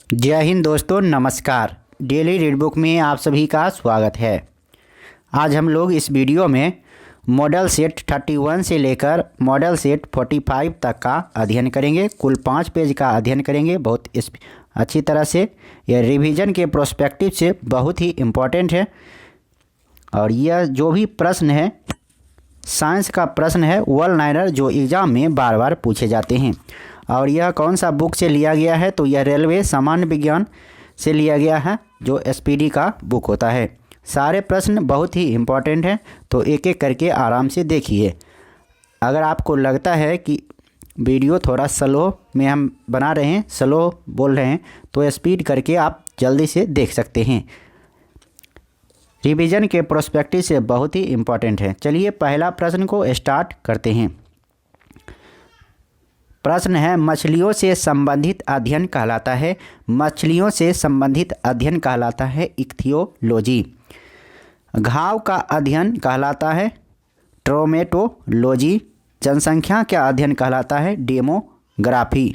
जय हिंद दोस्तों, नमस्कार। डेली रीड बुक में आप सभी का स्वागत है। आज हम लोग इस वीडियो में मॉडल सेट 31 से लेकर मॉडल सेट 45 तक का अध्ययन करेंगे। कुल 5 पेज का अध्ययन करेंगे बहुत अच्छी तरह से। यह रिवीजन के प्रोस्पेक्टिव से बहुत ही इम्पोर्टेंट है और यह जो भी प्रश्न है साइंस का प्रश्न है वन लाइनर जो एग्ज़ाम में बार बार पूछे जाते हैं। और यह कौन सा बुक से लिया गया है तो यह रेलवे सामान्य विज्ञान से लिया गया है जो एसपीडी का बुक होता है। सारे प्रश्न बहुत ही इम्पोर्टेंट हैं तो एक एक करके आराम से देखिए। अगर आपको लगता है कि वीडियो थोड़ा स्लो में हम बना रहे हैं, स्लो बोल रहे हैं, तो स्पीड करके आप जल्दी से देख सकते हैं। रिवीजन के प्रोस्पेक्टिव से बहुत ही इम्पोर्टेंट है। चलिए पहला प्रश्न को स्टार्ट करते हैं। प्रश्न है, मछलियों से संबंधित अध्ययन कहलाता है। मछलियों से संबंधित अध्ययन कहलाता है इक्थियोलॉजी। घाव का अध्ययन कहलाता है ट्रोमेटोलॉजी। जनसंख्या का अध्ययन कहलाता है डेमोग्राफी।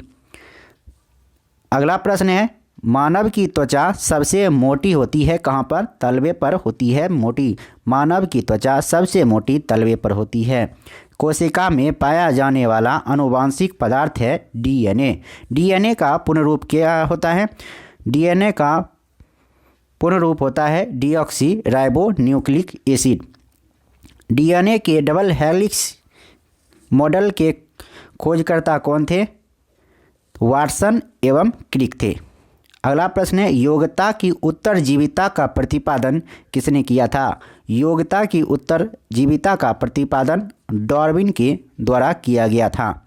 अगला प्रश्न है, मानव की त्वचा सबसे मोटी होती है कहाँ पर? तलवे पर होती है मोटी। मानव की त्वचा सबसे मोटी तलवे पर होती है। कोशिका में पाया जाने वाला आनुवांशिक पदार्थ है डीएनए। डीएनए का पूर्ण रूप क्या होता है? डीएनए का पूर्ण रूप होता है deoxy ribo nucleic acid. DNA के डबल हेलिक्स मॉडल के खोजकर्ता कौन थे? वाटसन एवं क्रिक थे। अगला प्रश्न है, योग्यता की उत्तरजीविता का प्रतिपादन किसने किया था? योग्यता की उत्तरजीविता का प्रतिपादन डार्विन के द्वारा किया गया था।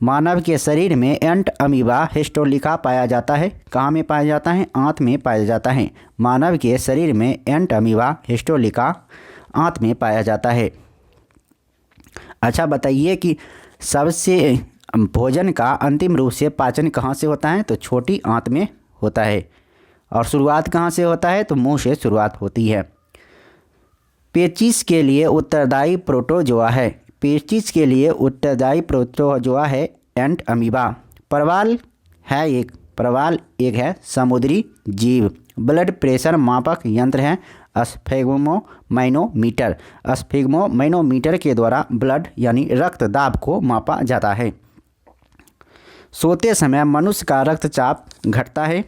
मानव के शरीर में एंट अमीबा हिस्टोलिका पाया जाता है। कहाँ में पाया जाता है? आंत में पाया जाता है। मानव के शरीर में एंट अमीबा हिस्टोलिका आंत में पाया जाता है। अच्छा बताइए कि सबसे भोजन का अंतिम रूप से पाचन कहाँ से होता है? तो छोटी आंत में होता है। और शुरुआत कहाँ से होता है? तो मुंह से शुरुआत होती है। पेचिश के लिए उत्तरदायी प्रोटोजोआ है। पेचिश के लिए उत्तरदायी प्रोटोजोआ है एंट अमीबा। प्रवाल एक है समुद्री जीव। ब्लड प्रेशर मापक यंत्र है स्फेग्मोमैनोमीटर। स्फेग्मोमैनोमीटर के द्वारा ब्लड यानी रक्तदाब को मापा जाता है। सोते समय मनुष्य का रक्तचाप घटता है।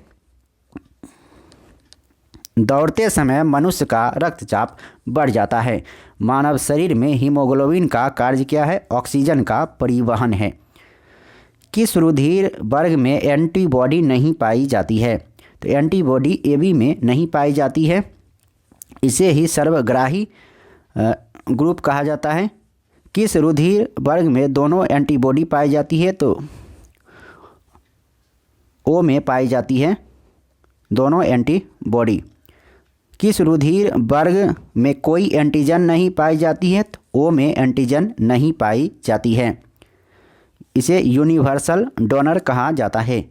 दौड़ते समय मनुष्य का रक्तचाप बढ़ जाता है। मानव शरीर में हीमोग्लोबिन का कार्य क्या है? ऑक्सीजन का परिवहन है। किस रुधिर वर्ग में एंटीबॉडी नहीं पाई जाती है? तो एंटीबॉडी एबी में नहीं पाई जाती है। इसे ही सर्वग्राही ग्रुप कहा जाता है। किस रुधिर वर्ग में दोनों एंटीबॉडी पाई जाती है? तो ओ में पाई जाती है दोनों एंटीबॉडी। किस रुधिर वर्ग में कोई एंटीजन नहीं पाई जाती है? तो ओ में एंटीजन नहीं पाई जाती है। इसे यूनिवर्सल डोनर कहा जाता है।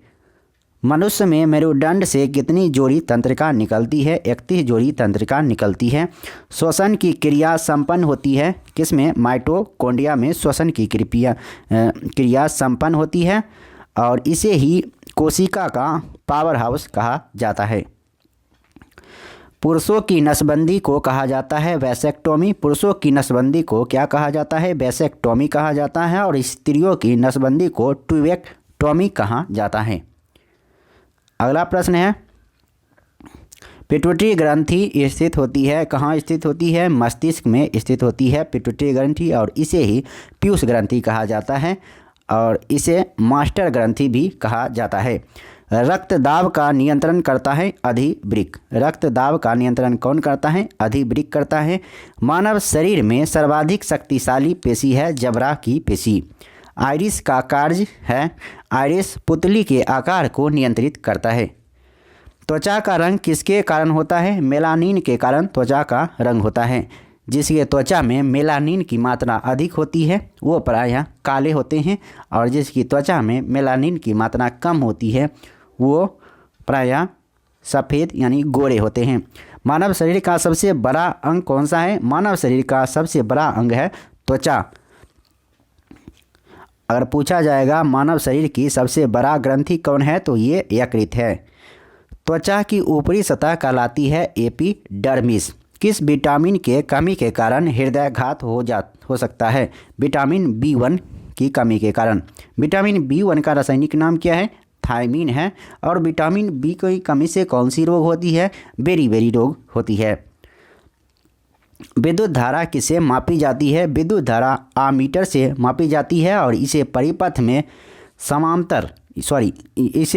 मनुष्य में मेरुदंड से कितनी जोड़ी तंत्रिका निकलती है? 31 जोड़ी तंत्रिका निकलती है। श्वसन की क्रिया संपन्न होती है किसमें? माइटोकॉन्ड्रिया में श्वसन की क्रिया संपन्न होती है और इसे ही कोशिका का पावर हाउस कहा जाता है। पुरुषों की नसबंदी को कहा जाता है वैसेक्टोमी। पुरुषों की नसबंदी को क्या कहा जाता है? वैसेक्टोमी कहा जाता है। और स्त्रियों की नसबंदी को ट्यूबेक्टोमी कहा जाता है। अगला प्रश्न है, पिट्यूटरी ग्रंथि स्थित होती है कहाँ स्थित होती है? मस्तिष्क में स्थित होती है पिट्यूटरी ग्रंथि और इसे ही पीयूष ग्रंथि कहा जाता है और इसे मास्टर ग्रंथि भी कहा जाता है। रक्तदाब का नियंत्रण करता है अधिवृक्क। रक्तदाब का नियंत्रण कौन करता है? अधिवृक्क करता है। मानव शरीर में सर्वाधिक शक्तिशाली पेशी है जबड़ा की पेशी। आइरिस का कार्य है, आइरिस पुतली के आकार को नियंत्रित करता है। त्वचा का रंग किसके कारण होता है? मेलानिन के कारण त्वचा का रंग होता है। जिसके त्वचा में मेलानिन की मात्रा अधिक होती है वो प्रायः काले होते हैं और जिसकी त्वचा में मेलानिन की मात्रा कम होती है वो प्रायः सफ़ेद यानी गोरे होते हैं। मानव शरीर का सबसे बड़ा अंग कौन सा है? मानव शरीर का सबसे बड़ा अंग है त्वचा। अगर पूछा जाएगा मानव शरीर की सबसे बड़ा ग्रंथि कौन है तो ये यकृत है। त्वचा की ऊपरी सतह कहलाती है एपिडर्मिस। किस विटामिन के कमी के कारण हृदयाघात हो सकता है? विटामिन B1 की कमी के कारण। विटामिन B1 का रासायनिक नाम क्या है? थायमीन है। और विटामिन बी की कमी से कौन सी रोग होती है? बेरी रोग होती है। विद्युत धारा किसे मापी जाती है? विद्युत धारा आमीटर से मापी जाती है और इसे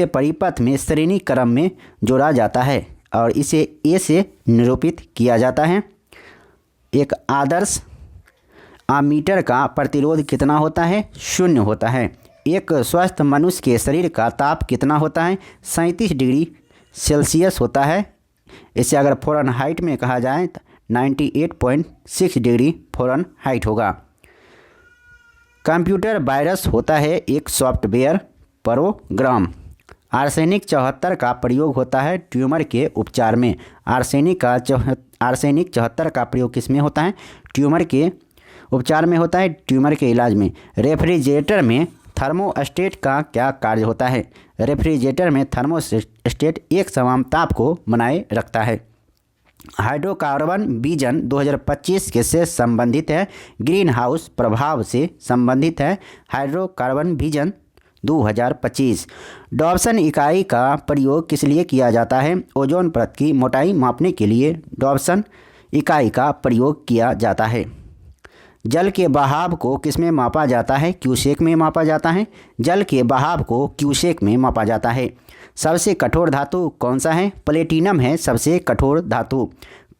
परिपथ में श्रेणी क्रम में जोड़ा जाता है और इसे ए से निरूपित किया जाता है। एक आदर्श आमीटर का प्रतिरोध कितना होता है? 0 होता है। एक स्वस्थ मनुष्य के शरीर का ताप कितना होता है? 37 डिग्री सेल्सियस होता है। इसे अगर फ़ारेनहाइट में कहा जाए तो 98.6 डिग्री फ़ारेनहाइट होगा। कंप्यूटर वायरस होता है एक सॉफ्टवेयर प्रोग्राम। आर्सेनिक 74 का प्रयोग होता है ट्यूमर के उपचार में। आर्सेनिक 74 का प्रयोग किस में होता है? ट्यूमर के उपचार में होता है, ट्यूमर के इलाज में। रेफ्रिजरेटर में थर्मोस्टेट का क्या कार्य होता है? रेफ्रिजरेटर में थर्मोस्टेट एक समान ताप को बनाए रखता है। हाइड्रोकार्बन विजन 2025 से संबंधित है? ग्रीन हाउस प्रभाव से संबंधित है। Hydrocarbon vision 2025। डॉप्सन इकाई का प्रयोग किस लिए किया जाता है? ओजोन परत की मोटाई मापने के लिए डॉप्सन इकाई का प्रयोग किया जाता है। जल के बहाव को किस में मापा जाता है? क्यूसेक में मापा जाता है। जल के बहाव को क्यूसेक में मापा जाता है। सबसे कठोर धातु कौन सा है? प्लेटिनम है सबसे कठोर धातु।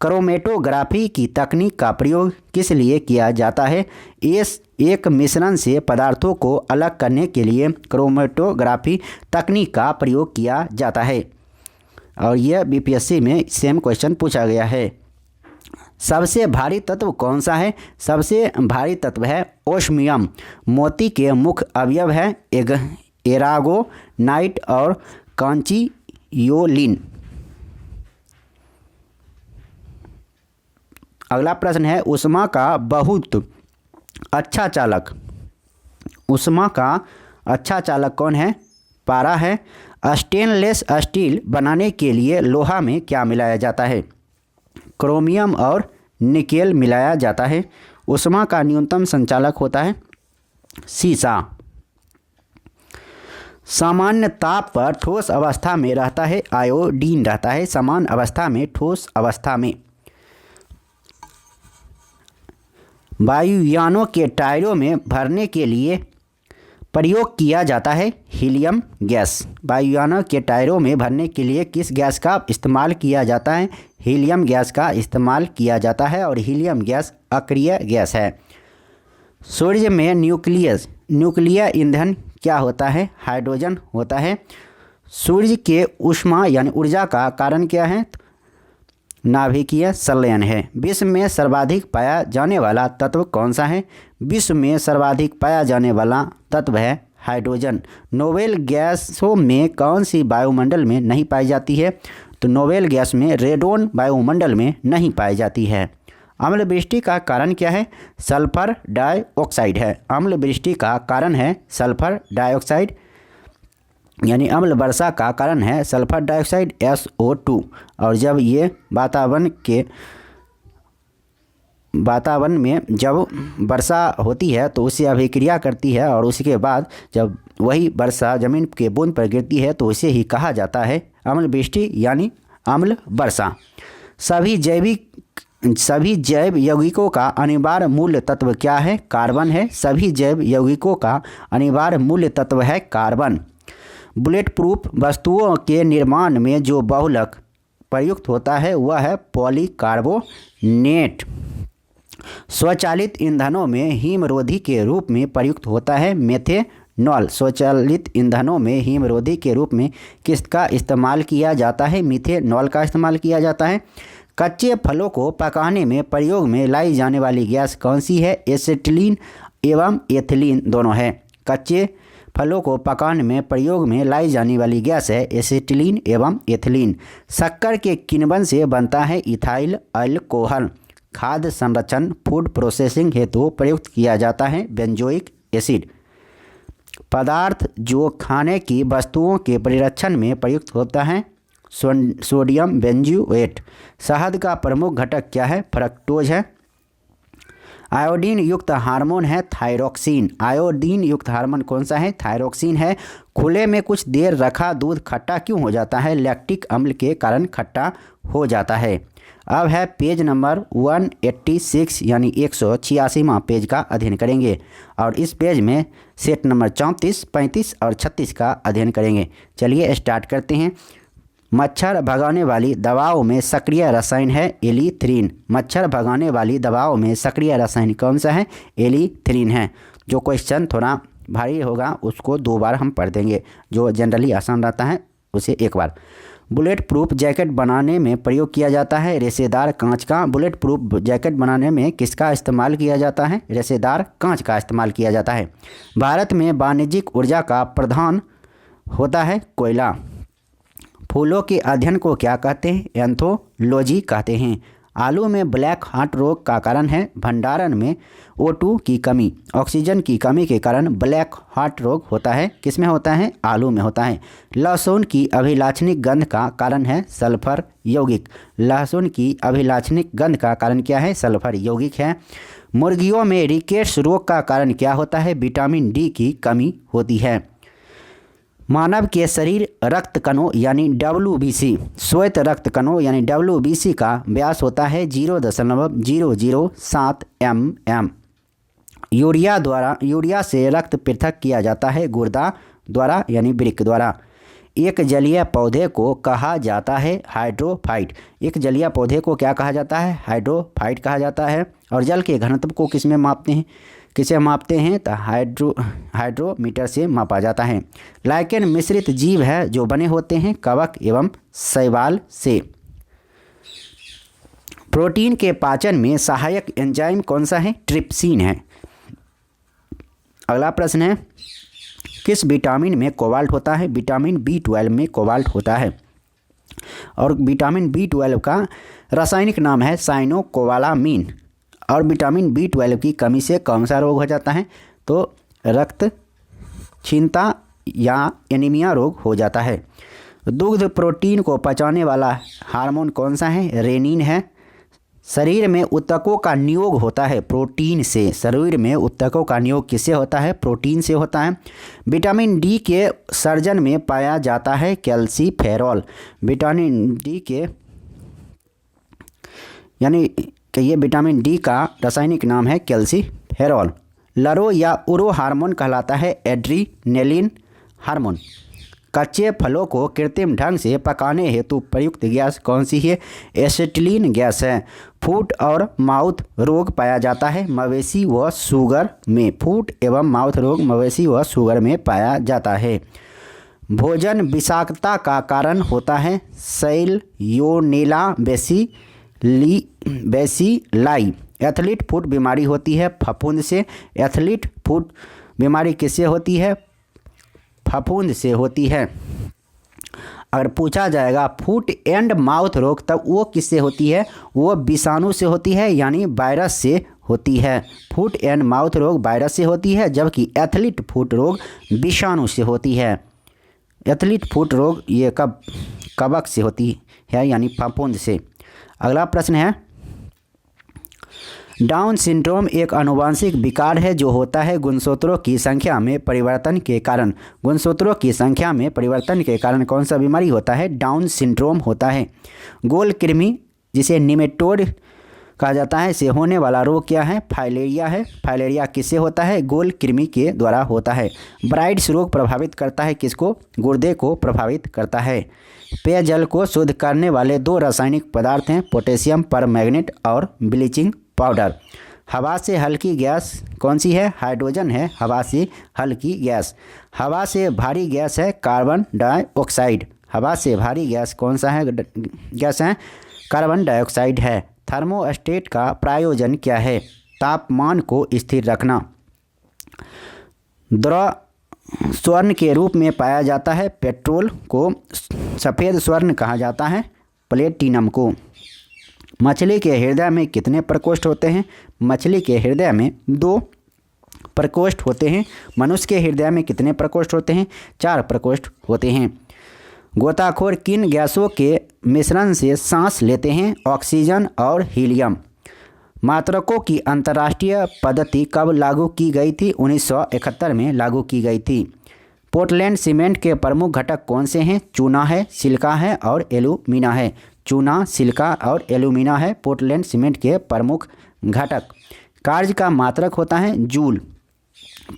क्रोमेटोग्राफी की तकनीक का प्रयोग किस लिए किया जाता है? एक मिश्रण से पदार्थों को अलग करने के लिए क्रोमेटोग्राफी तकनीक का प्रयोग किया जाता है। और यह बीपीएससी में सेम क्वेश्चन पूछा गया है। सबसे भारी तत्व कौन सा है? सबसे भारी तत्व है ओस्मियम। मोती के मुख्य अवयव है एरागोनाइट और कांचियोलिन। अगला प्रश्न है ऊष्मा का बहुत अच्छा चालक। ऊष्मा का अच्छा चालक कौन है? पारा है। स्टेनलेस स्टील बनाने के लिए लोहा में क्या मिलाया जाता है? क्रोमियम और निकेल मिलाया जाता है। ऊष्मा का न्यूनतम संचालक होता है सीसा। सामान्य ताप पर ठोस अवस्था में रहता है आयोडीन रहता है सामान्य अवस्था में। ठोस अवस्था में वायुयानों के टायरों में भरने के लिए प्रयोग किया जाता है हीलियम गैस। वायुयानों के टायरों में भरने के लिए किस गैस का इस्तेमाल किया जाता है? हीलियम गैस का इस्तेमाल किया जाता है और हीलियम गैस अक्रिय गैस है। सूर्य में न्यूक्लियर ईंधन क्या होता है? हाइड्रोजन होता है। सूर्य के ऊष्मा यानी ऊर्जा का कारण क्या है? नाभिकीय संलयन है। विश्व में सर्वाधिक पाया जाने वाला तत्व कौन सा है? विश्व में सर्वाधिक पाया जाने वाला तत्व है हाइड्रोजन। नोबेल गैसों में कौन सी वायुमंडल में नहीं पाई जाती है? तो नोबेल गैस में रेडोन वायुमंडल में नहीं पाई जाती है। अम्ल वृष्टि का कारण क्या है? सल्फर डाइऑक्साइड है। अम्ल वृष्टि का कारण है सल्फर डाइऑक्साइड यानी अम्ल वर्षा का कारण है सल्फर डाइऑक्साइड SO2। और जब ये वातावरण में जब वर्षा होती है तो उससे अभिक्रिया करती है और उसके बाद जब वही वर्षा जमीन के बूंद पर गिरती है तो इसे ही कहा जाता है अम्ल वृष्टि यानी अम्ल वर्षा। सभी जैव यौगिकों का अनिवार्य मूल तत्व क्या है? कार्बन है। सभी जैव यौगिकों का अनिवार्य मूल तत्व है कार्बन। बुलेट प्रूफ वस्तुओं के निर्माण में जो बहुलक प्रयुक्त होता है वह है पॉलीकार्बोनेट। स्वचालित ईंधनों में हिमरोधी के रूप में प्रयुक्त होता है मेथेनॉल। स्वचालित ईंधनों में हिमरोधी के रूप में किसका इस्तेमाल किया जाता है? मिथेनॉल का इस्तेमाल किया जाता है। कच्चे फलों को पकाने में प्रयोग में लाई जाने वाली गैस कौन सी है? एसिटिलीन एवं एथिलीन दोनों है। कच्चे फलों को पकाने में प्रयोग में लाई जाने वाली गैस है एसिटिलीन एवं एथिलीन। शक्कर के किण्वन से बनता है इथाइल अल्कोहल। खाद्य संरक्षण फूड प्रोसेसिंग हेतु प्रयुक्त किया जाता है बेंजोइक एसिड। पदार्थ जो खाने की वस्तुओं के परिरक्षण में प्रयुक्त होता है, सोडियम बेंजोएट। शहद का प्रमुख घटक क्या है? फ्रक्टोज है। आयोडीन युक्त हार्मोन है थायरोक्सिन। आयोडीन युक्त हार्मोन कौन सा है? थायरोक्सिन है। खुले में कुछ देर रखा दूध खट्टा क्यों हो जाता है? लैक्टिक अम्ल के कारण खट्टा हो जाता है। अब है पेज नंबर 186 यानी 186वां पेज का अध्ययन करेंगे और इस पेज में सेट नंबर 34, 35 और 36 का अध्ययन करेंगे। चलिए स्टार्ट करते हैं। मच्छर भगाने वाली दवाओं में सक्रिय रसायन है एलीथ्रीन। मच्छर भगाने वाली दवाओं में सक्रिय रसायन कौन सा है? एलीथ्रीन है। जो क्वेश्चन थोड़ा भारी होगा उसको 2 बार हम पढ़ देंगे, जो जनरली आसान रहता है उसे 1 बार। बुलेट प्रूफ जैकेट बनाने में प्रयोग किया जाता है रेशेदार कांच का। बुलेट प्रूफ जैकेट बनाने में किसका इस्तेमाल किया जाता है? रेशेदार कांच का इस्तेमाल किया जाता है। भारत में वाणिज्यिक ऊर्जा का प्रधान होता है कोयला। फूलों के अध्ययन को क्या कहते हैं? एंथोलॉजी कहते हैं। आलू में ब्लैक हार्ट रोग का कारण है भंडारण में O2 की कमी। ऑक्सीजन की कमी के कारण ब्लैक हार्ट रोग होता है। किस में होता है? आलू में होता है। लहसुन की अभिलाषणिक गंध का कारण है सल्फर यौगिक। लहसुन की अभिलाषणिक गंध का कारण क्या है? सल्फर यौगिक है। मुर्गियों में रिकेट्स रोग का कारण क्या होता है? विटामिन डी की कमी होती है। मानव के शरीर रक्त कणों यानी WBC, श्वेत रक्त कणों यानी WBC का व्यास होता है 0.007 mm। यूरिया से रक्त पृथक किया जाता है गुर्दा द्वारा यानी वृक्क द्वारा। एक जलीय पौधे को कहा जाता है हाइड्रोफाइट। एक जलीय पौधे को क्या कहा जाता है? हाइड्रोफाइट कहा जाता है। और जल के घनत्व को किस में मापते हैं? किसे मापते हैं? तो हाइड्रोमीटर से मापा जाता है। लाइकेन मिश्रित जीव है जो बने होते हैं कवक एवं शैवाल से। प्रोटीन के पाचन में सहायक एंजाइम कौन सा है? ट्रिप्सिन है। अगला प्रश्न है, किस विटामिन में कोबाल्ट होता है? विटामिन B12 में कोबाल्ट होता है। और विटामिन B12 का रासायनिक नाम है साइनोकोबालामीन। और विटामिन B12 की कमी से कौन सा रोग हो जाता है? तो रक्त क्षीणता या एनीमिया रोग हो जाता है। दुग्ध प्रोटीन को पचाने वाला हार्मोन कौन सा है? रेनिन है। शरीर में ऊतकों का नियोग होता है प्रोटीन से। शरीर में ऊतकों का नियोग किससे होता है? प्रोटीन से होता है। विटामिन डी के सर्जन में पाया जाता है कैल्सीफेरॉल। विटामिन डी के यानी कि ये विटामिन डी का रासायनिक नाम है कैल्सीफेरॉल। लरो या उरो हार्मोन कहलाता है एड्रीनेलिन हार्मोन। कच्चे फलों को कृत्रिम ढंग से पकाने हेतु प्रयुक्त गैस कौन सी है? एसिटिलीन गैस है। फूट और माउथ रोग पाया जाता है मवेशी व शुगर में। फूट एवं माउथ रोग मवेशी व शुगर में पाया जाता है। भोजन विषाक्तता का कारण होता है सैल्मोनेला बेसिलाई। एथलीट फुट बीमारी होती है फफूंद से। एथलीट फुट बीमारी किससे होती है? फफूंद से होती है। अगर पूछा जाएगा फुट एंड माउथ रोग तब वो किससे होती है? वो विषाणु से होती है यानी वायरस से होती है। फुट एंड माउथ रोग वायरस से होती है जबकि एथलीट फुट रोग विषाणु से होती है। एथलीट फुट रोग ये कवक से होती है यानी फफूंद से। अगला प्रश्न है, डाउन सिंड्रोम एक आनुवंशिक विकार है जो होता है गुणसूत्रों की संख्या में परिवर्तन के कारण। गुणसूत्रों की संख्या में परिवर्तन के कारण कौन सा बीमारी होता है? डाउन सिंड्रोम होता है। गोल कृमि जिसे निमेटोड कहा जाता है से होने वाला रोग क्या है? फाइलेरिया है। फाइलेरिया किससे होता है? गोल कृमि के द्वारा होता है। ब्राइड्स रोग प्रभावित करता है किसको? गुर्दे को प्रभावित करता है। पेयजल को शुद्ध करने वाले 2 रासायनिक पदार्थ हैं पोटेशियम परमैंगनेट और ब्लीचिंग पाउडर। हवा से हल्की गैस कौन सी है? हाइड्रोजन है हवा से हल्की गैस। हवा से भारी गैस है कार्बन डाइऑक्साइड। हवा से भारी गैस कौन सा है? गैस है कार्बन डाइऑक्साइड है। थर्मोस्टेट का प्रयोजन क्या है? तापमान को स्थिर रखना। द्रव स्वर्ण के रूप में पाया जाता है पेट्रोल को। सफ़ेद स्वर्ण कहा जाता है प्लेटिनम को। मछली के हृदय में कितने प्रकोष्ठ होते हैं? मछली के हृदय में 2 प्रकोष्ठ होते हैं? मनुष्य के हृदय में कितने प्रकोष्ठ होते हैं? 4 प्रकोष्ठ होते हैं। गोताखोर किन गैसों के मिश्रण से सांस लेते हैं? ऑक्सीजन और हीलियम। मात्रकों की अंतर्राष्ट्रीय पद्धति कब लागू की गई थी? 1971 में लागू की गई थी। पोर्टलैंड सीमेंट के प्रमुख घटक कौन से हैं? चूना है, सिलिका है और एल्यूमिना है। चूना, सिलिका और एल्यूमिना है पोर्टलैंड सीमेंट के प्रमुख घटक। कार्य का मात्रक होता है जूल।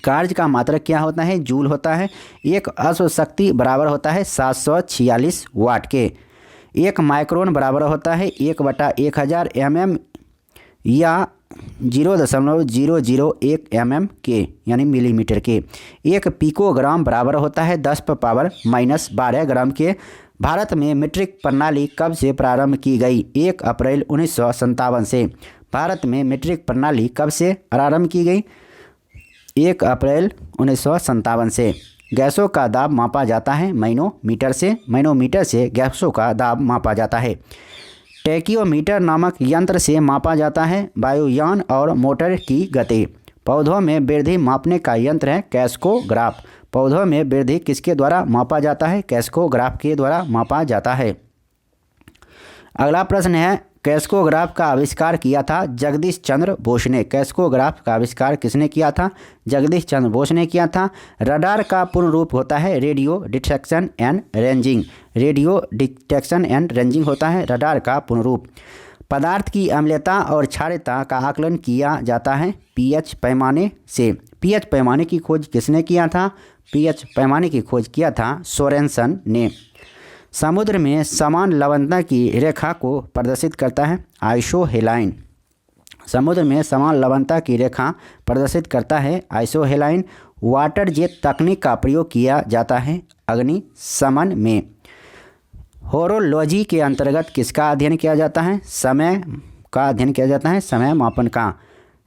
कार्य का मात्रक क्या होता है? जूल होता है। एक अश्व शक्ति बराबर होता है 746 वाट के। एक माइक्रोन बराबर होता है 1/1000 mm या 0.001 mm के यानी मिलीमीटर के। एक पिकोग्राम बराबर होता है 10⁻⁻12 ग्राम के। भारत में मीट्रिक प्रणाली कब से प्रारंभ की गई? 1 अप्रैल 1957 से। भारत में मीट्रिक प्रणाली कब से प्रारंभ की गई? 1 अप्रैल 1957 से। गैसों का दाब मापा जाता है मैनोमीटर से। मैनोमीटर से गैसों का दाब मापा जाता है। टैकियोमीटर नामक यंत्र से मापा जाता है वायुयान और मोटर की गति। पौधों में वृद्धि मापने का यंत्र है कैस्कोग्राफ। पौधों में वृद्धि किसके द्वारा मापा जाता है? कैस्कोग्राफ के द्वारा मापा जाता है। अगला प्रश्न है, कैस्कोग्राफ का आविष्कार किया था जगदीश चंद्र बोस ने। कैस्कोग्राफ का आविष्कार किसने किया था? जगदीश चंद्र बोस ने किया था। रडार का पूर्ण रूप होता है radio detection and ranging. Radio detection and ranging होता है रडार का पूर्ण रूप। पदार्थ की अम्लता और क्षारीयता का आकलन किया जाता है पीएच पैमाने से। पीएच पैमाने की खोज किसने किया था? पीएच पैमाने की खोज किया था सोरेनसन ने। समुद्र में समान लवणता की रेखा को प्रदर्शित करता है आइसोहेलाइन। समुद्र में समान लवणता की रेखा प्रदर्शित करता है आइसोहेलाइन। वाटर जेट तकनीक का प्रयोग किया जाता है अग्निशमन में। होरोलॉजी के अंतर्गत किसका अध्ययन किया जाता है? समय का अध्ययन किया जाता है, समय मापन का।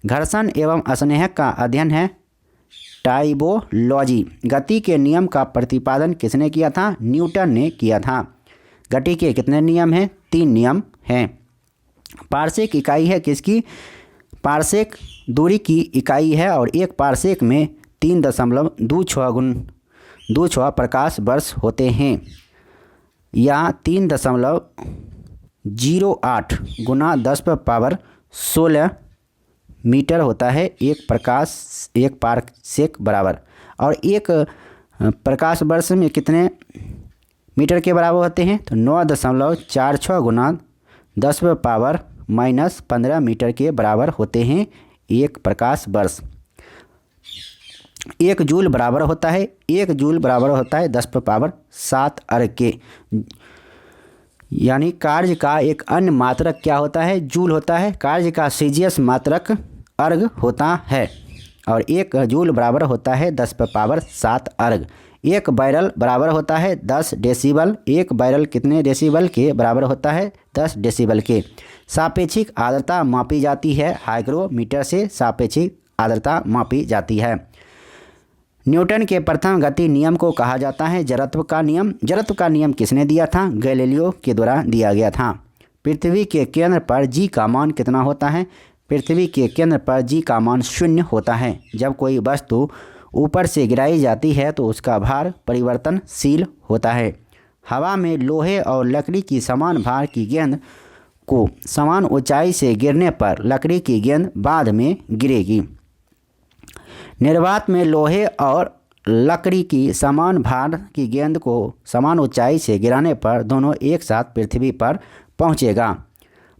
घर्षण एवं स्नेह का अध्ययन है टाइपोलॉजी। गति के नियम का प्रतिपादन किसने किया था? न्यूटन ने किया था। गति के कितने नियम हैं? 3 नियम हैं। पार्सेक इकाई है किसकी? पार्सेक दूरी की इकाई है और एक पार्सेक में 3.26 प्रकाश वर्ष होते हैं या 3.08 गुना 10⁻16 मीटर होता है एक पार्सेक बराबर। और एक प्रकाश वर्ष में कितने मीटर के बराबर होते हैं? तो 9.46 गुना 10⁻−15 मीटर के बराबर होते हैं एक प्रकाश वर्ष। 1 जूल बराबर होता है 10⁻7 अर्घ के। यानी कार्य का एक अन्य मात्रक क्या होता है? जूल होता है। कार्य का सीजीएस मात्रक अर्घ होता है और 1 जूल बराबर होता है 10⁻7 अर्घ। 1 बैरल बराबर होता है 10 डेसिबल। 1 बैरल कितने डेसिबल के बराबर होता है? 10 डेसिबल के। सापेक्षिक आर्द्रता मापी जाती है हाइग्रोमीटर से। सापेक्षिक आर्द्रता मापी जाती है। न्यूटन के प्रथम गति नियम को कहा जाता है जड़त्व का नियम। जड़त्व का नियम किसने दिया था? गैलीलियो के द्वारा दिया गया था। पृथ्वी के केंद्र पर जी का मान कितना होता है? पृथ्वी के केंद्र पर जी का मान 0 होता है। जब कोई वस्तु ऊपर से गिराई जाती है तो उसका भार परिवर्तनशील होता है। हवा में लोहे और लकड़ी की समान भार की गेंद को समान ऊंचाई से गिरने पर लकड़ी की गेंद बाद में गिरेगी। निर्वात में लोहे और लकड़ी की समान भार की गेंद को समान ऊंचाई से गिराने पर दोनों एक साथ पृथ्वी पर पहुंचेगा।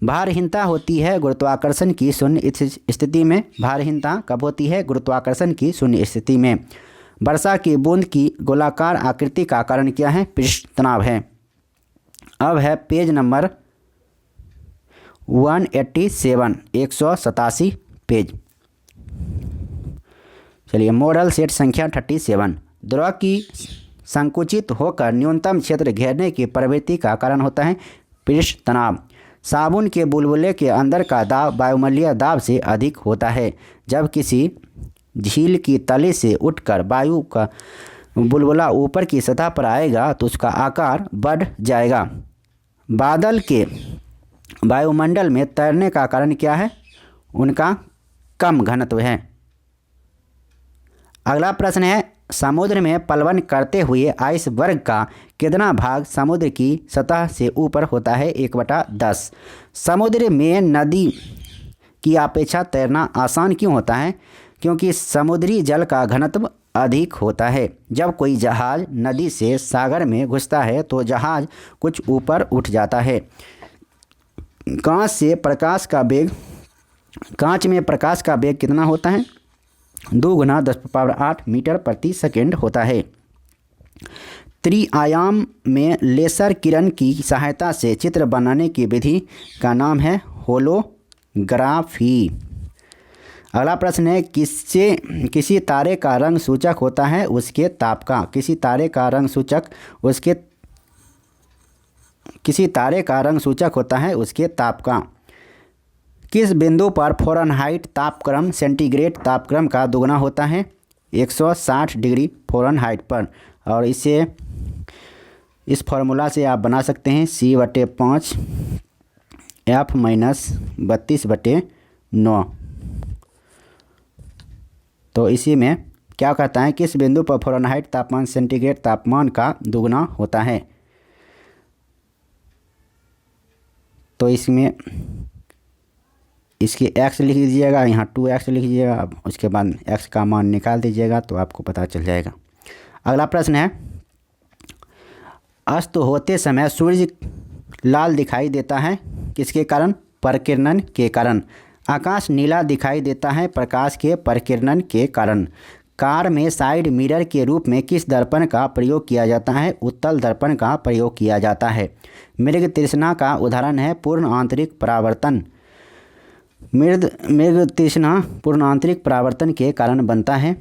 भारहीनता होती है गुरुत्वाकर्षण की शून्य स्थिति में। भारहीनता कब होती है? गुरुत्वाकर्षण की शून्य स्थिति में। वर्षा की बूंद की गोलाकार आकृति का कारण क्या है? पृष्ठ तनाव है। अब है पेज नंबर 187 187 पेज। चलिए, मॉडल सेट संख्या 37। द्रव की संकुचित होकर न्यूनतम क्षेत्र घेरने की प्रवृत्ति का कारण होता है पृष्ठ तनाव। साबुन के बुलबुले के अंदर का दाब वायुमंडलीय दाब से अधिक होता है। जब किसी झील की तली से उठकर वायु का बुलबुला ऊपर की सतह पर आएगा तो उसका आकार बढ़ जाएगा। बादल के वायुमंडल में तैरने का कारण क्या है? उनका कम घनत्व है। अगला प्रश्न है, समुद्र में प्लवन करते हुए आइसबर्ग का कितना भाग समुद्र की सतह से ऊपर होता है? 1/10। समुद्र में नदी की अपेक्षा तैरना आसान क्यों होता है? क्योंकि समुद्री जल का घनत्व अधिक होता है। जब कोई जहाज़ नदी से सागर में घुसता है तो जहाज़ कुछ ऊपर उठ जाता है। कांच में प्रकाश का वेग कितना होता है? 2 × 10⁸ मीटर प्रति सेकेंड होता है। त्रिआयाम में लेसर किरण की सहायता से चित्र बनाने की विधि का नाम है होलोग्राफी। अगला प्रश्न है, किसी तारे का रंग सूचक होता है उसके ताप का? किसी तारे का रंग सूचक होता है उसके ताप का। किस बिंदु पर फ़ारेनहाइट तापक्रम सेंटीग्रेड तापक्रम का दोगुना होता है? 160 डिग्री फ़ारेनहाइट पर। और इस फॉर्मूला से आप बना सकते हैं C/5 F - 32/9। तो इसी में क्या कहता है, किस बिंदु पर फ़ारेनहाइट तापमान सेंटीग्रेड तापमान का दोगुना होता है? तो इसमें इसकी x लिख दीजिएगा, यहाँ 2x लिख दीजिएगा। अब उसके बाद x का मान निकाल दीजिएगा तो आपको पता चल जाएगा। अगला प्रश्न है, अस्त होते समय सूर्य लाल दिखाई देता है किसके कारण? प्रकिरणन के कारण। आकाश नीला दिखाई देता है प्रकाश के प्रकिरणन के कारण। कार में साइड मिरर के रूप में किस दर्पण का प्रयोग किया जाता है? उत्तल दर्पण का प्रयोग किया जाता है। मृग तृष्णा का उदाहरण है पूर्ण आंतरिक परावर्तन। मृग तृष्णा पूर्ण आंतरिक परावर्तन के कारण बनता है।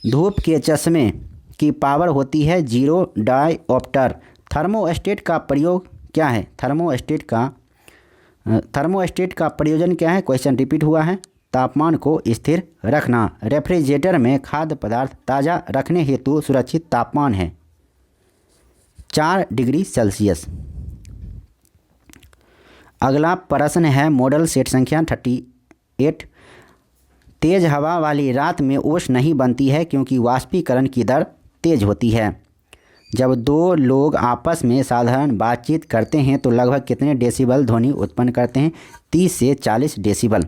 धूप के चश्मे की पावर होती है 0 डायोप्टर। थर्मोस्टेट का प्रयोग क्या है? थर्मोस्टेट का प्रयोजन क्या है? क्वेश्चन रिपीट हुआ है। तापमान को स्थिर रखना। रेफ्रिजरेटर में खाद्य पदार्थ ताज़ा रखने हेतु सुरक्षित तापमान है 4 डिग्री सेल्सियस। अगला प्रश्न है मॉडल सेट संख्या 38। तेज हवा वाली रात में ओस नहीं बनती है क्योंकि वाष्पीकरण की दर तेज होती है। जब 2 लोग आपस में साधारण बातचीत करते हैं तो लगभग कितने डेसिबल ध्वनि उत्पन्न करते हैं? 30 से 40 डेसिबल।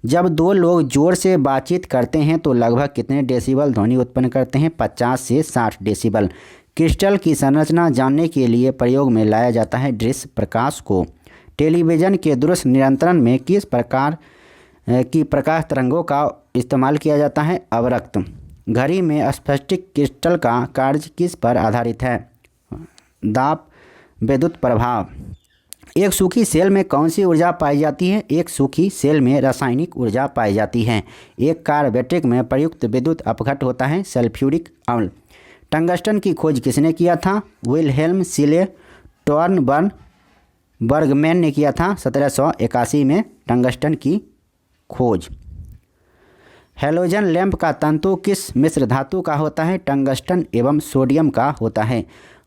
जब 2 लोग जोर से बातचीत करते हैं तो लगभग कितने डेसिबल ध्वनि उत्पन्न करते हैं? 50 से 60 डेसिबल। क्रिस्टल की संरचना जानने के लिए प्रयोग में लाया जाता है दृश्य प्रकाश को। टेलीविज़न के दृश्य नियंत्रण में किस प्रकार की प्रकाश तरंगों का इस्तेमाल किया जाता है? अवरक्त। घड़ी में स्फटिक क्रिस्टल का कार्य किस पर आधारित है? दाब विद्युत प्रभाव। एक सूखी सेल में कौन सी ऊर्जा पाई जाती है? एक सूखी सेल में रासायनिक ऊर्जा पाई जाती है। एक कार बैटरी में प्रयुक्त विद्युत अपघट होता है सल्फ्यूरिक अम्ल। टंगस्टन की खोज किसने किया था? विल्हेल्म सीले बर्गमैन ने किया था 1781 में टंगस्टन की खोज। हैलोजन लैंप का तंतु किस मिश्र धातु का होता है? टंगस्टन एवं सोडियम का होता है।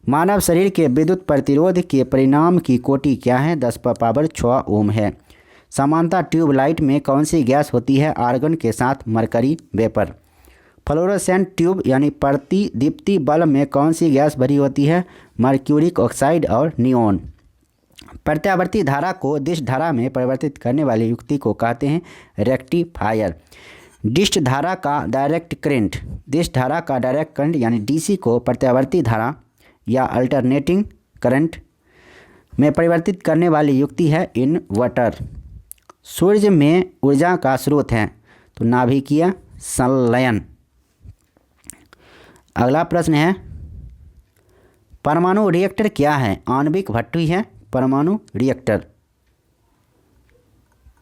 मानव शरीर के विद्युत प्रतिरोध के परिणाम की कोटि क्या है? 10⁻6 ओम है। समानता ट्यूबलाइट में कौन सी गैस होती है? आर्गन के साथ मरकरी वेपर। फ्लोरोसेंट ट्यूब यानी प्रतिदीप्ति बल्ब में कौन सी गैस भरी होती है? मर्क्यूरिक ऑक्साइड और नियोन। प्रत्यावर्ती धारा को दिश धारा में परिवर्तित करने वाली युक्ति को कहते हैं रेक्टिफायर। डिश धारा का डायरेक्ट करंट यानी डीसी को प्रत्यावर्ती धारा या अल्टरनेटिंग करंट में परिवर्तित करने वाली युक्ति है इन्वर्टर। सूर्य में ऊर्जा का स्रोत है तो नाभिकीय संलयन। अगला प्रश्न है परमाणु रिएक्टर क्या है? आणविक भट्ठी है परमाणु रिएक्टर।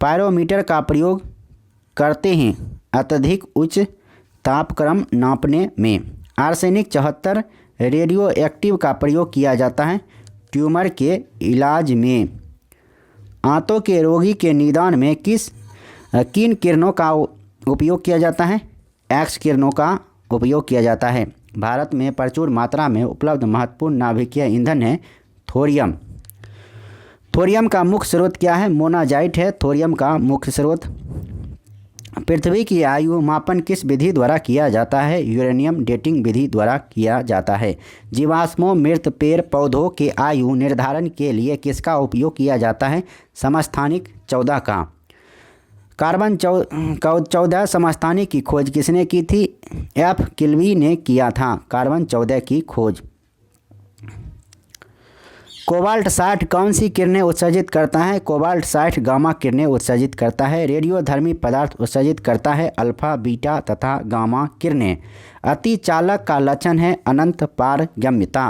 पायरोमीटर का प्रयोग करते हैं अत्यधिक उच्च तापक्रम नापने में। आर्सेनिक 74 रेडियो एक्टिव का प्रयोग किया जाता है ट्यूमर के इलाज में। आंतों के रोगी के निदान में किन किरणों का उपयोग किया जाता है? एक्स किरणों का उपयोग किया जाता है। भारत में प्रचुर मात्रा में उपलब्ध महत्वपूर्ण नाभिकीय ईंधन है थोरियम। थोरियम का मुख्य स्रोत क्या है? मोनाजाइट है थोरियम का मुख्य स्रोत। पृथ्वी की आयु मापन किस विधि द्वारा किया जाता है? यूरेनियम डेटिंग विधि द्वारा किया जाता है। जीवाश्मों मृत पेड़ पौधों के आयु निर्धारण के लिए किसका उपयोग किया जाता है? समस्थानिक 14 का। कार्बन 14 समस्थानिक की खोज किसने की थी? एफ किल्वी ने किया था कार्बन 14 की खोज। कोबाल्ट 60 कौन सी किरणें उत्सर्जित करता है? कोबाल्ट 60 गामा किरणें उत्सर्जित करता है। रेडियोधर्मी पदार्थ उत्सर्जित करता है अल्फा बीटा तथा गामा किरणें। अति चालक का लक्षण है अनंत पारगम्यता।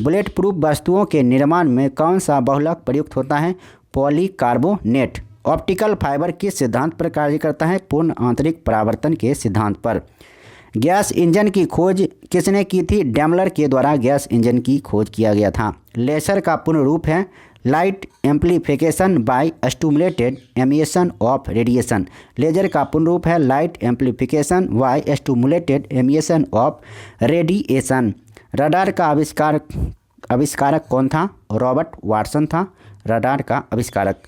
बुलेट प्रूफ वस्तुओं के निर्माण में कौन सा बहुलक प्रयुक्त होता है? पॉलीकार्बोनेट। ऑप्टिकल फाइबर किस सिद्धांत पर कार्य करता है? पूर्ण आंतरिक परावर्तन के सिद्धांत पर। गैस इंजन की खोज किसने की थी? डैमलर के द्वारा गैस इंजन की खोज किया गया था। लेसर का पूर्ण रूप है light amplification by stimulated emission of radiation. Laser का पूर्ण रूप है light amplification by stimulated emission of radiation. Radar का आविष्कारक कौन था? रॉबर्ट वाटसन था रडार का आविष्कारक।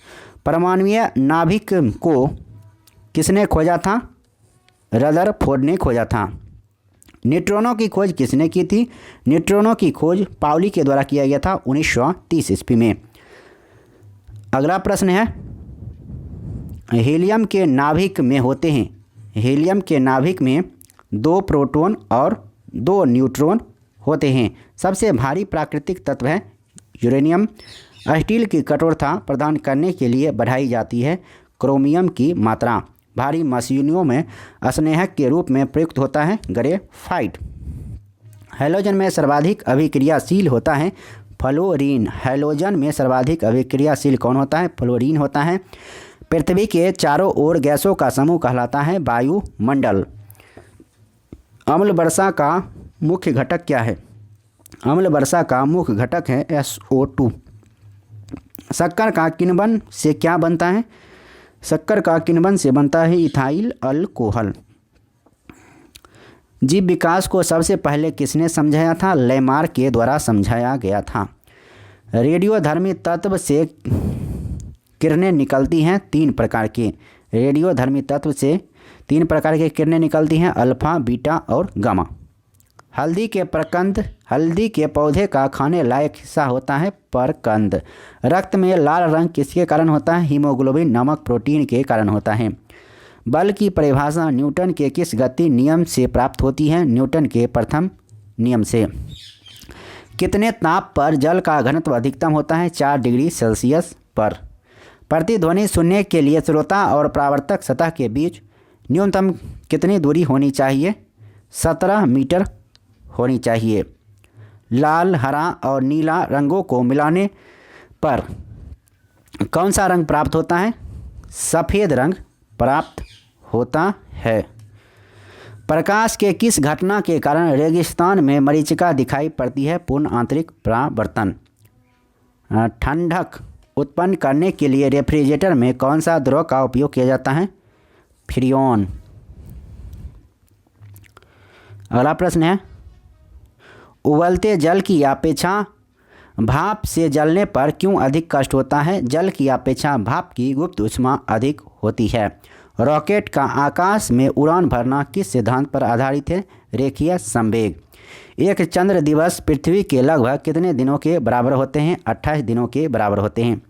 परमाणुीय नाभिक को किसने खोजा था? रदरफोर्ड ने खोजा था। न्यूट्रॉनों की खोज किसने की थी? न्यूट्रॉनों की खोज पाउली के द्वारा किया गया था 1930 ईस्वी में। अगला प्रश्न है, हीलियम के नाभिक में होते हैं, हीलियम के नाभिक में 2 प्रोटॉन और 2 न्यूट्रॉन होते हैं। सबसे भारी प्राकृतिक तत्व है यूरेनियम। स्टील की कठोरता प्रदान करने के लिए बढ़ाई जाती है क्रोमियम की मात्रा। भारी मशीनों में स्नेहक के रूप में प्रयुक्त होता है ग्रेफाइट। हैलोजन में सर्वाधिक अभिक्रियाशील होता है फ्लोरीन। हैलोजन में सर्वाधिक अभिक्रियाशील कौन होता है? फ्लोरीन होता है। पृथ्वी के चारों ओर गैसों का समूह कहलाता है वायुमंडल। अम्ल वर्षा का मुख्य घटक क्या है? अम्ल वर्षा का मुख्य घटक है SO2। शक्कर का किण्वन से क्या बनता है? शक्कर का किण्वन से बनता है इथाइल अल्कोहल। जीव विकास को सबसे पहले किसने समझाया था? लेमार्क के द्वारा समझाया गया था। रेडियोधर्मी तत्व से किरणें निकलती हैं 3 प्रकार की। रेडियोधर्मी तत्व से 3 प्रकार की किरणें निकलती हैं अल्फा बीटा और गामा। हल्दी के पौधे का खाने लायक हिस्सा होता है परकंद। रक्त में लाल रंग किसके कारण होता है? हीमोग्लोबिन नामक प्रोटीन के कारण होता है। बल की परिभाषा न्यूटन के किस गति नियम से प्राप्त होती है? न्यूटन के प्रथम नियम से। कितने ताप पर जल का घनत्व अधिकतम होता है? 4 डिग्री सेल्सियस पर। प्रतिध्वनि सुनने के लिए श्रोता और परावर्तक सतह के बीच न्यूनतम कितनी दूरी होनी चाहिए? 17 मीटर होनी चाहिए। लाल हरा और नीला रंगों को मिलाने पर कौन सा रंग प्राप्त होता है? सफ़ेद रंग प्राप्त होता है। प्रकाश के किस घटना के कारण रेगिस्तान में मरीचिका दिखाई पड़ती है? पूर्ण आंतरिक परावर्तन। ठंडक उत्पन्न करने के लिए रेफ्रिजरेटर में कौन सा द्रव का उपयोग किया जाता है? फ्रीऑन। अगला प्रश्न है, उबलते जल की अपेक्षा भाप से जलने पर क्यों अधिक कष्ट होता है? जल की अपेक्षा भाप की गुप्त ऊष्मा अधिक होती है। रॉकेट का आकाश में उड़ान भरना किस सिद्धांत पर आधारित है? रेखीय संवेग। एक चंद्र दिवस पृथ्वी के लगभग कितने दिनों के बराबर होते हैं? 28 दिनों के बराबर होते हैं।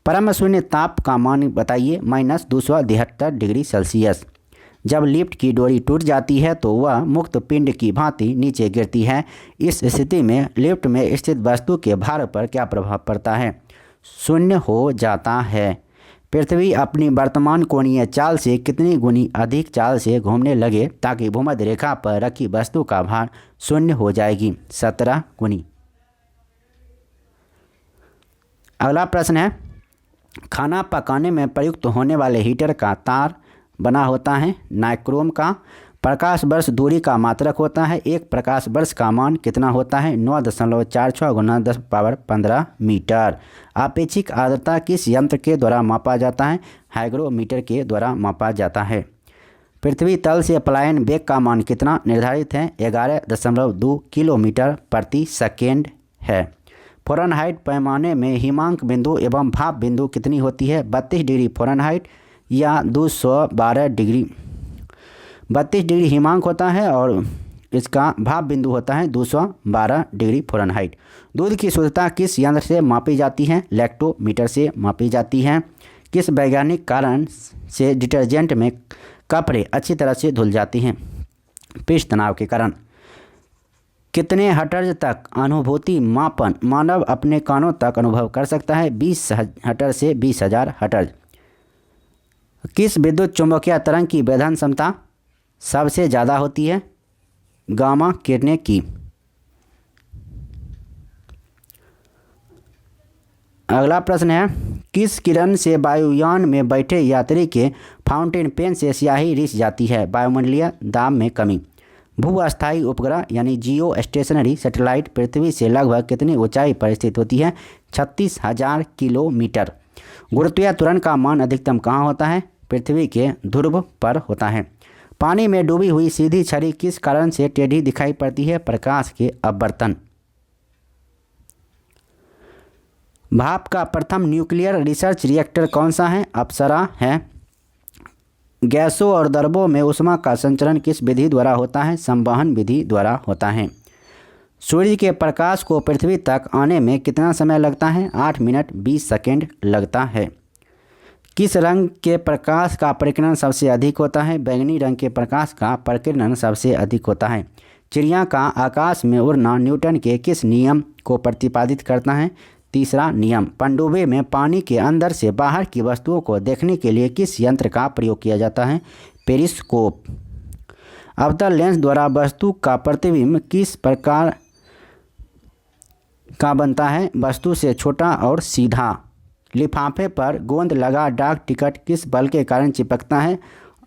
परम शून्य ताप का मान बताइए? -273 डिग्री सेल्सियस। जब लिफ्ट की डोरी टूट जाती है तो वह मुक्त पिंड की भांति नीचे गिरती है। इस स्थिति में लिफ्ट में स्थित वस्तु के भार पर क्या प्रभाव पड़ता है? शून्य हो जाता है। पृथ्वी अपनी वर्तमान कोणीय चाल से कितनी गुनी अधिक चाल से घूमने लगे ताकि भूमध्य रेखा पर रखी वस्तु का भार शून्य हो जाएगी? 17 गुनी। अगला प्रश्न है, खाना पकाने में प्रयुक्त होने वाले हीटर का तार बना होता है नाइक्रोम का। प्रकाश वर्ष दूरी का मात्रक होता है। एक प्रकाश वर्ष का मान कितना होता है? 9.46 गुना 10⁻15 मीटर। आपेक्षिक आर्द्रता किस यंत्र के द्वारा मापा जाता है? हाइग्रोमीटर के द्वारा मापा जाता है। पृथ्वी तल से पलायन वेग का मान कितना निर्धारित है? 11.2 किलोमीटर प्रति सेकेंड है। फ़ारेनहाइट पैमाने में हिमांक बिंदु एवं भाप बिंदु कितनी होती है? 32 डिग्री फ़ारेनहाइट या 212 डिग्री 32 डिग्री हिमांक होता है और इसका भाप बिंदु होता है 212 डिग्री फ़ारेनहाइट। दूध की शुद्धता किस यंत्र से मापी जाती है? लैक्टोमीटर से मापी जाती है। किस वैज्ञानिक कारण से डिटर्जेंट में कपड़े अच्छी तरह से धुल जाती हैं? पृष्ठ तनाव के कारण। कितने हर्ट्ज तक अनुभूति मापन मानव अपने कानों तक अनुभव कर सकता है? 20 हर्ट्ज से 20,000 हर्ट्ज। किस विद्युत चुंबकीय तरंग की वेधन क्षमता सबसे ज़्यादा होती है? गामा किरणें की। अगला प्रश्न है, किस किरण से वायुयान में बैठे यात्री के फाउंटेन पेन से स्याही रिस जाती है? वायुमंडलीय दाब में कमी। भू-अस्थायी उपग्रह यानी जियो स्टेशनरी सैटेलाइट पृथ्वी से लगभग कितनी ऊंचाई पर स्थित होती है? 36,000 किलोमीटर। गुरुत्वीय त्वरण का मान अधिकतम कहाँ होता है? पृथ्वी के ध्रुव पर होता है। पानी में डूबी हुई सीधी छड़ी किस कारण से टेढ़ी दिखाई पड़ती है? प्रकाश के अपवर्तन। भाप का प्रथम न्यूक्लियर रिसर्च रिएक्टर कौन सा है? अप्सरा है। गैसों और द्रवों में ऊष्मा का संचरण किस विधि द्वारा होता है? संवहन विधि द्वारा होता है। सूर्य के प्रकाश को पृथ्वी तक आने में कितना समय लगता है? 8 मिनट 20 सेकेंड लगता है। किस रंग के प्रकाश का प्रकीर्णन सबसे अधिक होता है? बैंगनी रंग के प्रकाश का प्रकीर्णन सबसे अधिक होता है। चिड़िया का आकाश में उड़ना न्यूटन के किस नियम को प्रतिपादित करता है? तीसरा नियम। पनडुब्बी में पानी के अंदर से बाहर की वस्तुओं को देखने के लिए किस यंत्र का प्रयोग किया जाता है? पेरिस्कोप। अवतल लेंस द्वारा वस्तु का प्रतिबिंब किस प्रकार का बनता है? वस्तु से छोटा और सीधा। लिफाफे पर गोंद लगा डाक टिकट किस बल के कारण चिपकता है?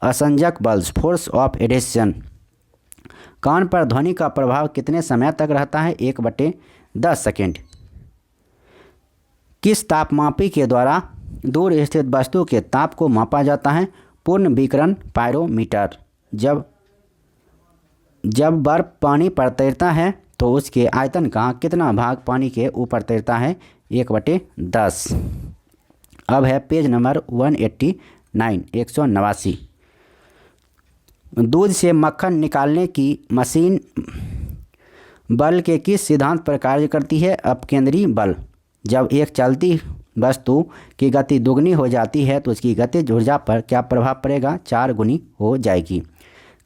असंजक बल, फोर्स ऑफ एडेशन। कान पर ध्वनि का प्रभाव कितने समय तक रहता है? 1/10 सेकेंड। किस तापमापी के द्वारा दूर स्थित वस्तु के ताप को मापा जाता है? पूर्ण विकिरण पायरोमीटर। जब बर्फ पानी पर तैरता है तो उसके आयतन का कितना भाग पानी के ऊपर तैरता है? 1/10। अब है पेज नंबर 189 189। दूध से मक्खन निकालने की मशीन बल के किस सिद्धांत पर कार्य करती है? अपकेंद्री बल। जब एक चलती वस्तु की गति दुगनी हो जाती है तो उसकी गतिज ऊर्जा पर क्या प्रभाव पड़ेगा? 4 गुनी हो जाएगी।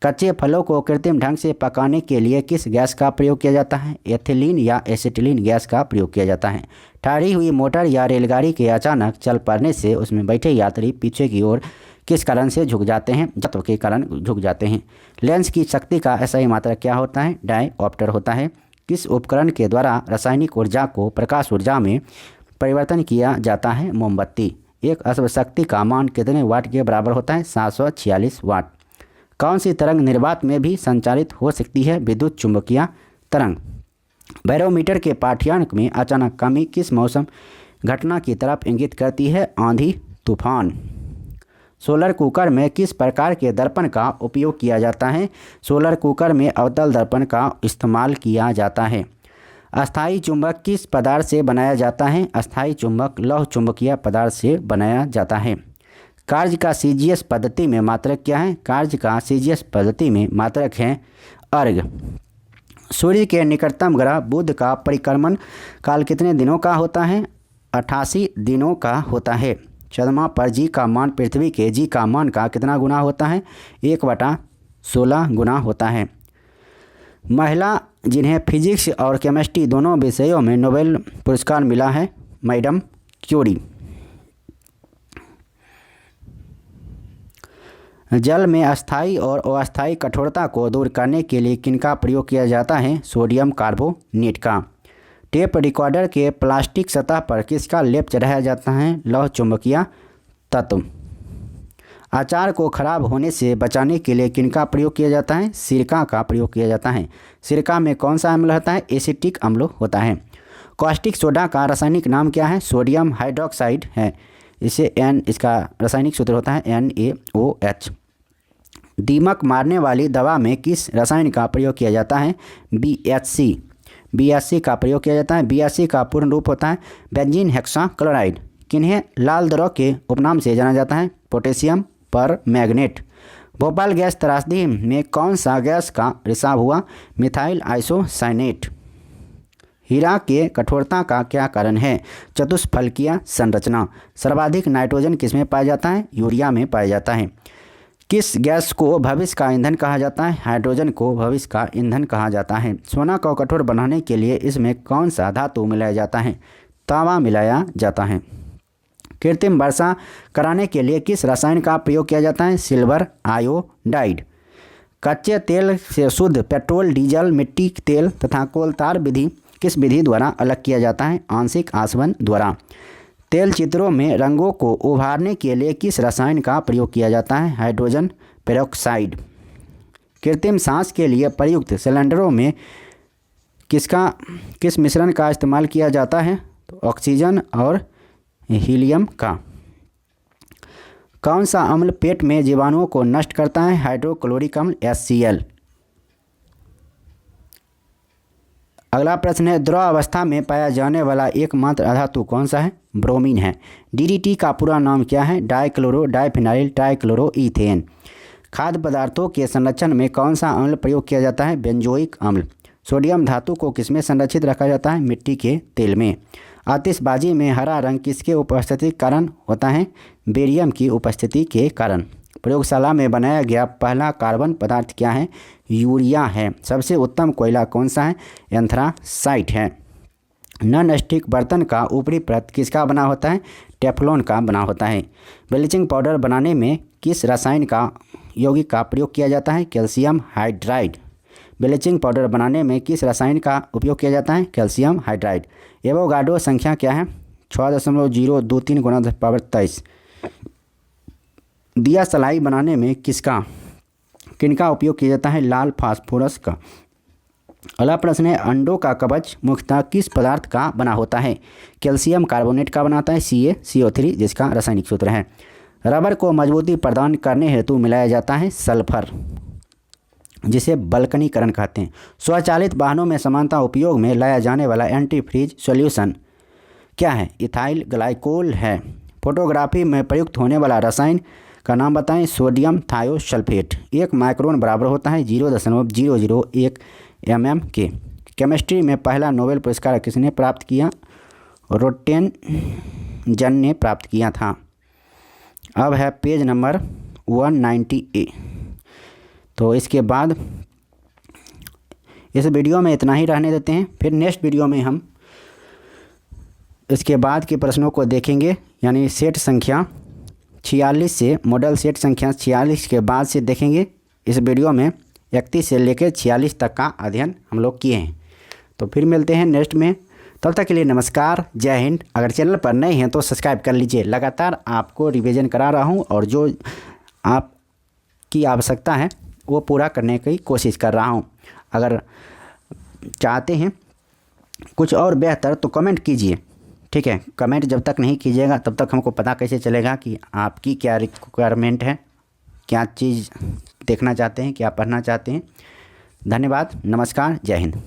कच्चे फलों को कृत्रिम ढंग से पकाने के लिए किस गैस का प्रयोग किया जाता है? एथिलीन या एसिटिलीन गैस का प्रयोग किया जाता है। ठहरी हुई मोटर या रेलगाड़ी के अचानक चल पड़ने से उसमें बैठे यात्री पीछे की ओर किस कारण से झुक जाते हैं? तत्व के कारण झुक जाते हैं। लेंस की शक्ति का SI मात्रक क्या होता है? डायऑप्टर होता है। किस उपकरण के द्वारा रासायनिक ऊर्जा को प्रकाश ऊर्जा में परिवर्तन किया जाता है? मोमबत्ती। एक अश्व शक्ति का मान कितने वाट के बराबर होता है? 746 वाट। कौन सी तरंग निर्वात में भी संचालित हो सकती है? विद्युत चुंबकीय तरंग। बैरोमीटर के पाठ्यांक में अचानक कमी किस मौसम घटना की तरफ इंगित करती है? आंधी तूफान। सोलर कुकर में किस प्रकार के दर्पण का उपयोग किया जाता है? सोलर कुकर में अवतल दर्पण का इस्तेमाल किया जाता है। अस्थायी चुंबक किस पदार्थ से बनाया जाता है? अस्थायी चुंबक लौह चुंबकीय पदार्थ से बनाया जाता है। कार्य का CGS पद्धति में मात्रक क्या है? कार्य का CGS पद्धति में मात्रक है अर्घ। सूर्य के निकटतम ग्रह बुध का परिक्रमण काल कितने दिनों का होता है? 88 दिनों का होता है। चंद्रमा पर G का मान पृथ्वी के G का मान का कितना गुना होता है? 1/16 गुना होता है। महिला जिन्हें फिजिक्स और केमिस्ट्री दोनों विषयों में नोबेल पुरस्कार मिला है? Madam Curie. जल में अस्थायी और अस्थायी कठोरता को दूर करने के लिए किनका प्रयोग किया जाता है? सोडियम कार्बोनेट का। टेप रिकॉर्डर के प्लास्टिक सतह पर किसका लेप चढ़ाया जाता है? लौह चुंबकीय तत्व। अचार को खराब होने से बचाने के लिए किनका प्रयोग किया जाता है? सिरका का प्रयोग किया जाता है। सिरका में कौन सा अम्ल होता है? एसिटिक अम्ल होता है। कॉस्टिक सोडा का रासायनिक नाम क्या है? सोडियम हाइड्रोक्साइड है। इसका रासायनिक सूत्र होता है NaOH। दीमक मारने वाली दवा में किस रसायन का प्रयोग किया जाता है? BHC का प्रयोग किया जाता है। BHC का पूर्ण रूप होता है बेंजीन हेक्साक्लोराइड। किन्हें लाल द्रव के उपनाम से जाना जाता है? पोटेशियम पर मैग्नेट। भोपाल गैस त्रासदी में कौन सा गैस का रिसाव हुआ? Methyl isocyanate. हीरा के कठोरता का क्या कारण है? चतुष्फलकीय संरचना। सर्वाधिक नाइट्रोजन किसमें पाया जाता है? यूरिया में पाया जाता है। किस गैस को भविष्य का ईंधन कहा जाता है? हाइड्रोजन को भविष्य का ईंधन कहा जाता है। सोना को कठोर बनाने के लिए इसमें कौन सा धातु मिलाया जाता है? तांबा मिलाया जाता है। कृत्रिम वर्षा कराने के लिए किस रसायन का प्रयोग किया जाता है? Silver iodide. कच्चे तेल से शुद्ध पेट्रोल, डीजल, मिट्टी तेल तथा कोलतार विधि किस विधि द्वारा अलग किया जाता है? आंशिक आसवन द्वारा। तेल चित्रों में रंगों को उभारने के लिए किस रसायन का प्रयोग किया जाता है? Hydrogen peroxide. कृत्रिम सांस के लिए प्रयुक्त सिलेंडरों में किस मिश्रण का इस्तेमाल किया जाता है? तो ऑक्सीजन और हीलियम का। कौन सा अम्ल पेट में जीवाणुओं को नष्ट करता है? हाइड्रोक्लोरिक अम्ल HCl। अगला प्रश्न है, द्रव अवस्था में पाया जाने वाला एकमात्र अधातु कौन सा है? ब्रोमीन है। DDT का पूरा नाम क्या है? Dichloro diphenyl trichloro ethane. खाद्य पदार्थों के संरक्षण में कौन सा अम्ल प्रयोग किया जाता है? बेंजोइक अम्ल। सोडियम धातु को किसमें संरक्षित रखा जाता है? मिट्टी के तेल में। आतिशबाजी में हरा रंग किसके उपस्थिति के कारण होता है? बेरियम की उपस्थिति के कारण। प्रयोगशाला में बनाया गया पहला कार्बन पदार्थ क्या है? यूरिया है। सबसे उत्तम कोयला कौन सा है? एंथ्रासाइट है। नॉन स्टिक बर्तन का ऊपरी परत किसका बना होता है? टेफ्लॉन का बना होता है। ब्लीचिंग पाउडर बनाने में किस रसायन का यौगिक का प्रयोग किया जाता है? Calcium hydride. ब्लीचिंग पाउडर बनाने में किस रसायन का उपयोग किया जाता है? Calcium hydride. एवोगाड्रो संख्या क्या है? 6.023 × 10⁻23। दिया सलाई बनाने में किनका उपयोग किया जाता है? लाल फास्फोरस का। अगला प्रश्न है, अंडों का कवच मुख्यतः किस पदार्थ का बना होता है? कैल्शियम कार्बोनेट का बनाता है CaCO3 जिसका रासायनिक सूत्र है। रबर को मजबूती प्रदान करने हेतु मिलाया जाता है सल्फर जिसे बल्कनीकरण कहते हैं। स्वचालित वाहनों में सामान्यतः उपयोग में लाया जाने वाला एंटी फ्रीज सॉल्यूशन क्या है? इथाइल ग्लाइकोल है। फोटोग्राफी में प्रयुक्त होने वाला रसायन का नाम बताएं। Sodium thiosulphate. 1 माइक्रोन बराबर होता है 0.001 mm के। केमिस्ट्री में पहला नोबेल पुरस्कार किसने प्राप्त किया? रोटेनजन ने प्राप्त किया था। अब है पेज नंबर 190A। तो इसके बाद इस वीडियो में इतना ही रहने देते हैं। फिर नेक्स्ट वीडियो में हम इसके बाद के प्रश्नों को देखेंगे, यानी सेट संख्या 46 से मॉडल सेट संख्या 46 के बाद से देखेंगे। इस वीडियो में 31 से लेकर 46 तक का अध्ययन हम लोग किए हैं। तो फिर मिलते हैं नेक्स्ट में। तब तक के लिए नमस्कार, जय हिंद। अगर चैनल पर नए हैं तो सब्सक्राइब कर लीजिए। लगातार आपको रिवीजन करा रहा हूँ और जो आपकी आवश्यकता है वो पूरा करने की कोशिश कर रहा हूँ। अगर चाहते हैं कुछ और बेहतर तो कमेंट कीजिए, ठीक है। कमेंट जब तक नहीं कीजिएगा तब तक हमको पता कैसे चलेगा कि आपकी क्या रिक्वायरमेंट है, क्या चीज़ देखना चाहते हैं, क्या पढ़ना चाहते हैं। धन्यवाद, नमस्कार, जय हिंद।